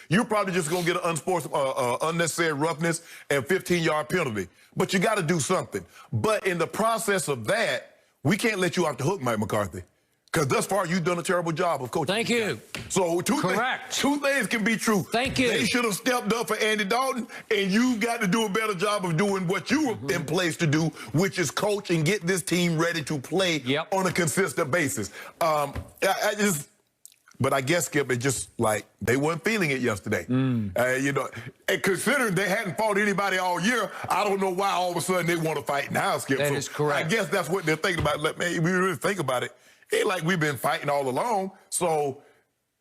you're probably just going to get an unnecessary roughness and 15-yard penalty. But you got to do something. But in the process of that, we can't let you off the hook, Mike McCarthy. Because thus far, you've done a terrible job of coaching. Thank you. So two things can be true. Thank you. They should have stepped up for Andy Dalton, and you got to do a better job of doing what you were in place to do, which is coach and get this team ready to play on a consistent basis. But I guess, Skip, it's just like they weren't feeling it yesterday. You know, and considering they hadn't fought anybody all year, I don't know why all of a sudden they want to fight now, Skip. That is correct. I guess that's what they're thinking about. Let me really think about it. Ain't like we've been fighting all along. So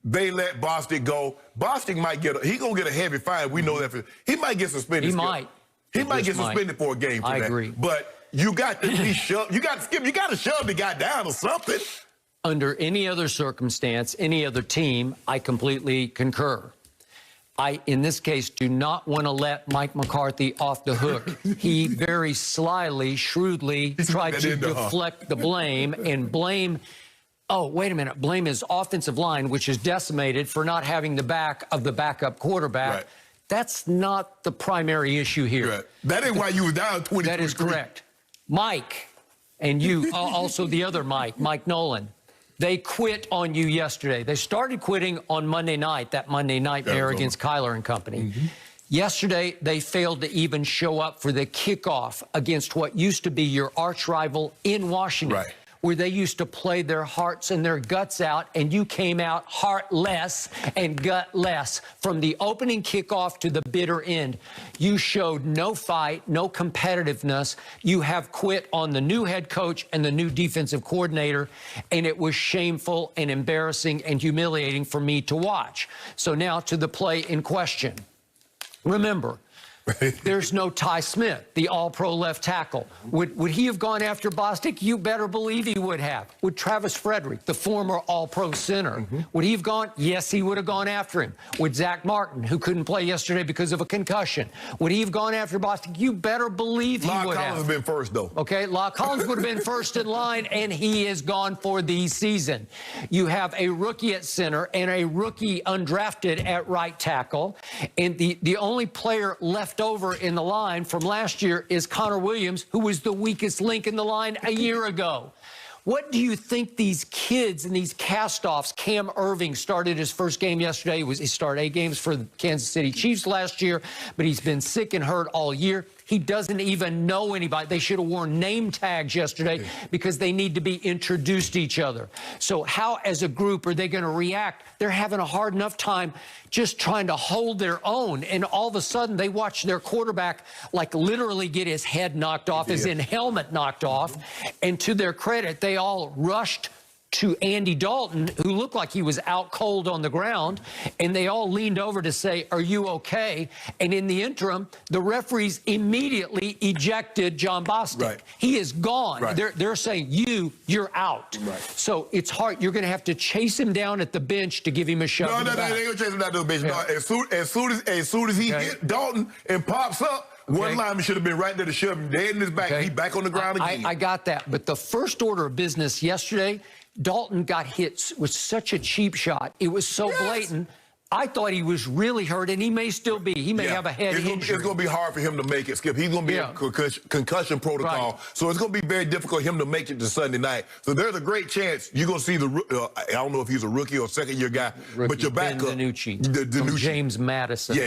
they let Bostic go. Bostic might get he's gonna get a heavy fine. We know that he might get suspended. He might. He might get suspended for a game for that. I agree. But you got to be shoved. You got to shove the guy down or something. Under any other circumstance, any other team, I completely concur. I, in this case, do not want to let Mike McCarthy off the hook. He very slyly, shrewdly tried to deflect the blame and blame, blame his offensive line, which is decimated for not having the back of the backup quarterback. Right. That's not the primary issue here. Right. That ain't why you were down 20. That is correct. Mike, and you, also the other Mike Nolan, they quit on you yesterday. They started quitting on Monday night, that Monday nightmare against Kyler and company. Yesterday, they failed to even show up for the kickoff against what used to be your arch rival in Washington, where they used to play their hearts and their guts out, and you came out heartless and gutless. From the opening kickoff to the bitter end, you showed no fight, no competitiveness. You have quit on the new head coach and the new defensive coordinator, and it was shameful and embarrassing and humiliating for me to watch. So now to the play in question. Remember, there's no Ty Smith, the all-pro left tackle. Would he have gone after Bostic? You better believe he would have. Would Travis Frederick, the former all-pro center, would he have gone? Yes, he would have gone after him. Would Zach Martin, who couldn't play yesterday because of a concussion, would he have gone after Bostic? You better believe he would have. Collins been first, though. Okay, La'Collins Collins would have been first in line, and he is gone for the season. You have a rookie at center and a rookie undrafted at right tackle, and the only player left over in the line from last year is Connor Williams, who was the weakest link in the line a year ago. What do you think these kids and these cast-offs? Cam Irving started his first game yesterday. He started 8 games for the Kansas City Chiefs last year, but he's been sick and hurt all year. He doesn't even know anybody. They should have worn name tags yesterday because they need to be introduced to each other. So how, as a group, are they going to react? They're having a hard enough time just trying to hold their own. And all of a sudden, they watch their quarterback, like, literally get his head knocked off, as in helmet knocked off. And to their credit, they all rushed to Andy Dalton, who looked like he was out cold on the ground, and they all leaned over to say, "Are you okay?" And in the interim, the referees immediately ejected John Bostic. He is gone. They're saying, you're out. So it's hard. You're going to have to chase him down at the bench to give him a shove. No, they ain't going to chase him down to the bench. No, as soon as he gets Dalton and pops up, one lineman should have been right there to shove him dead in his back. He's back on the ground again. I got that. But the first order of business yesterday, Dalton got hit with such a cheap shot. It was so blatant. I thought he was really hurt, and he may still be. He may have a head injury. It's going to be hard for him to make it, Skip. He's going to be in concussion protocol. So it's going to be very difficult for him to make it to Sunday night. So there's a great chance you're going to see I don't know if he's a rookie or second-year guy, but your backup. Ben DiNucci. James Madison.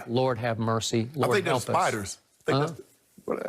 Lord have mercy. Lord, I think they're Spiders.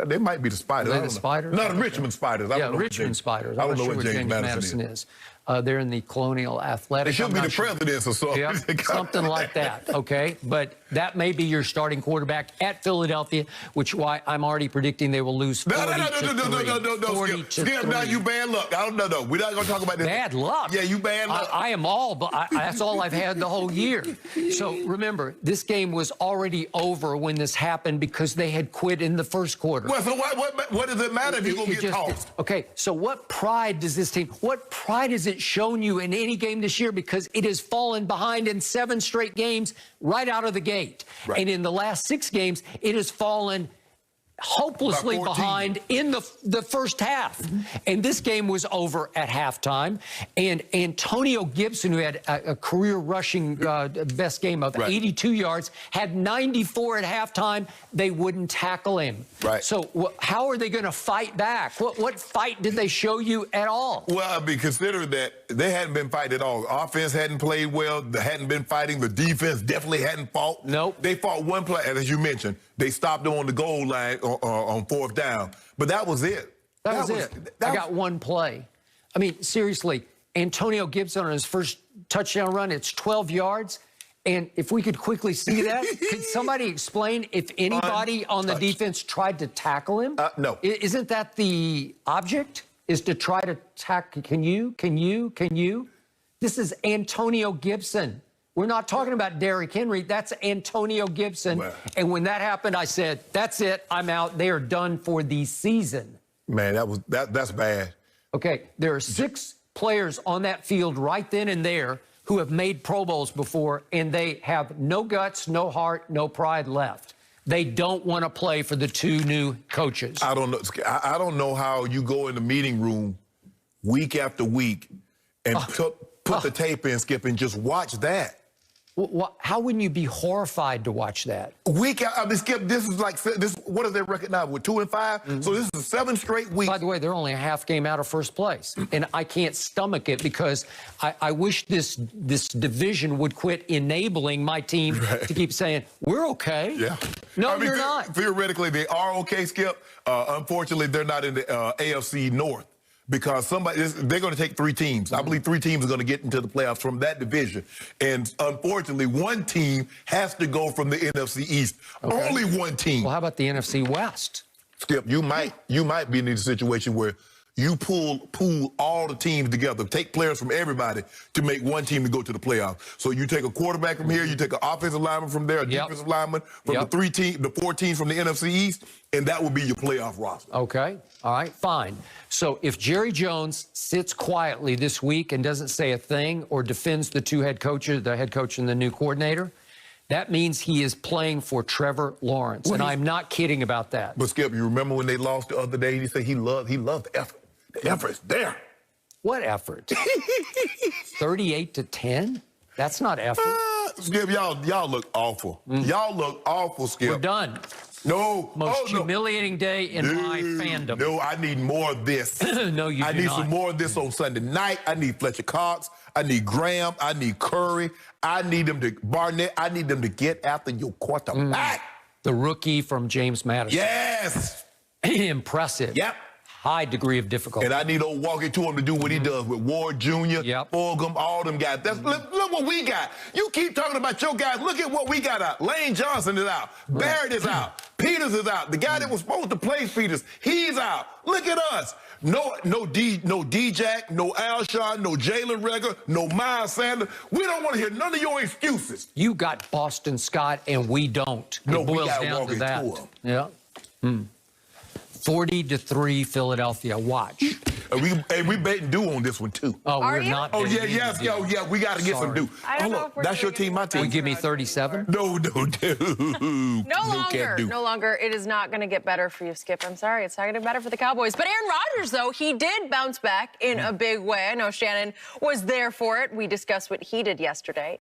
They might be the Spiders. Are they the Spiders? No, the Richmond Spiders. Richmond Spiders. I'm not sure what James Madison is. They're in the Colonial Athletic. They should be the presidents or something. Something like that, okay? but that may be your starting quarterback at Philadelphia, which why I'm already predicting they will lose 40 No, Skip, now you bad luck. I don't know. We're not going to talk about this. Bad luck? Yeah, you bad luck. I am all, but that's all I've had the whole year. So remember, this game was already over when this happened because they had quit in the first quarter. Well, so what does it matter if you're going to get tossed? Okay, so what pride does this team, what pride has it shown you in any game this year? Because it has fallen behind in 7 straight games right out of the gate. And in the last 6 games, it has fallen hopelessly About 14. behind in the first half. And this game was over at halftime. And Antonio Gibson, who had a career rushing best game of 82 yards, had 94 at halftime. They wouldn't tackle him. Right. So how are they going to fight back? What fight did they show you at all? Well, I mean, consider that they hadn't been fighting at all. Offense hadn't played well. They hadn't been fighting. The defense definitely hadn't fought. Nope. They fought one play, and as you mentioned, they stopped them on the goal line on fourth down. But that was it. That was it. I got one play. I mean, seriously, Antonio Gibson on his first touchdown run, it's 12 yards. And if we could quickly see that, could somebody explain if anybody on the defense tried to tackle him? No. Isn't that the object? Is to try to tackle? Can you? This is Antonio Gibson. We're not talking about Derrick Henry. That's Antonio Gibson. Well, and when that happened, I said, that's it. I'm out. They are done for the season. Man, that's bad. Okay, there are 6 players on that field right then and there who have made Pro Bowls before, and they have no guts, no heart, no pride left. They don't want to play for the 2 new coaches. I don't know. I don't know how you go in the meeting room week after week and put the tape in, Skip, and just watch that. How wouldn't you be horrified to watch that? Skip, this is like this. What is their record now? We're 2-5. So this is 7 straight weeks. By the way, they're only a half game out of first place, and I can't stomach it because I wish this division would quit enabling my team to keep saying we're okay. Yeah. No, you're not. Theoretically, they are okay, Skip. Unfortunately, they're not in the AFC North. Because they're going to take 3 teams. I believe 3 teams are going to get into the playoffs from that division. And unfortunately, 1 team has to go from the NFC East. Okay. Only 1 team. Well, how about the NFC West? Skip, you might be in a situation where you pool all the teams together, take players from everybody to make 1 team to go to the playoffs. So you take a quarterback from here, you take an offensive lineman from there, a defensive lineman from the 4 teams from the NFC East, and that would be your playoff roster. Okay. All right, fine. So if Jerry Jones sits quietly this week and doesn't say a thing or defends the 2 head coaches, the head coach and the new coordinator, that means he is playing for Trevor Lawrence. And I'm not kidding about that. But Skip, you remember when they lost the other day? He said he loved the effort. The effort's there. What effort? 38-10? That's not effort. Skip, y'all look awful. Y'all look awful, Skip. We're done. No. Most humiliating day in my fandom. No, I need more of this. No, you do not. I need some more of this on Sunday night. I need Fletcher Cox. I need Graham. I need Curry. I need them to Barnett. I need them to get after your quarterback. The rookie from James Madison. Yes. Impressive. Yep. High degree of difficulty. And I need old Walkie to him to do what he does with Ward Jr., Fulgham, all them guys. Look what we got. You keep talking about your guys. Look at what we got out. Lane Johnson is out. Barrett is out. Peters is out. The guy that was supposed to play Peters, he's out. Look at us. No D-Jack, no Alshon, no Jalen Reagor, no Miles Sanders. We don't want to hear none of your excuses. You got Boston Scott, and we don't. No, it boils we got down Walkie to that. to him. Yeah. 40-3 Philadelphia. Watch. We betting due on this one, too. Oh, we're not. Oh, yeah, we got to get some due. I don't know if we're that's your team, my team. Will you give me 37? No, dude. No longer. It is not going to get better for you, Skip. I'm sorry. It's not going to get better for the Cowboys. But Aaron Rodgers, though, he did bounce back in a big way. I know Shannon was there for it. We discussed what he did yesterday.